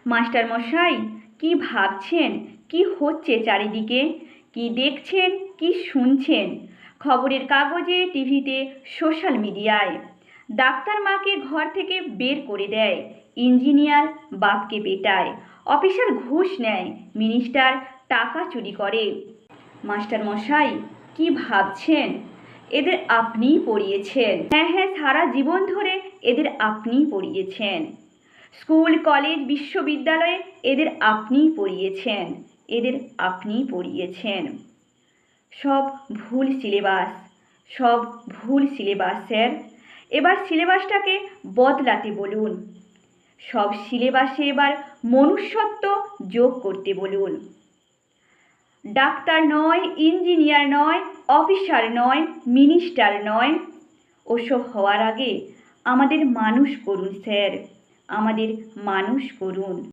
Master মশাই, কি ভাবছেন? কি হচ্ছে চারিদিকে? কি দেখছেন? কি শুনছেন? খবরের কাগজে, টিভিতে, সোশ্যাল মিডিয়ায়। ডাক্তার মাকে ঘর থেকে বের করে দেয়, ইঞ্জিনিয়ার বাপকে পেটায়, অফিসার ঘুষ নেয়, মিনিস্টার টাকা চুরি করে। মাস্টার মশাই, কি ভাবছেন? এদের আপনিই পড়িয়েছেন। হ্যাঁ হ্যাঁ, সারা জীবন ধরে এদের আপনিই পড়িয়েছেন। স্কুল, কলেজ, বিশ্ববিদ্যালয়ে এদের আপনিই পড়িয়েছেন। এদের আপনিই পড়িয়েছেন। সব ভুল সিলেবাস, সব ভুল সিলেবাস স্যার। এবার সিলেবাসটাকে বদলাতে বলুন। সব সিলেবাসে এবার মনুষ্যত্ব যোগ করতে বলুন। ডাক্তার নয়, ইঞ্জিনিয়ার নয়, অফিসার নয়, মিনিস্টার নয়, ওসব হওয়ার আগে আমাদের মানুষ করুন স্যার, আমাদের মানুষ করুন।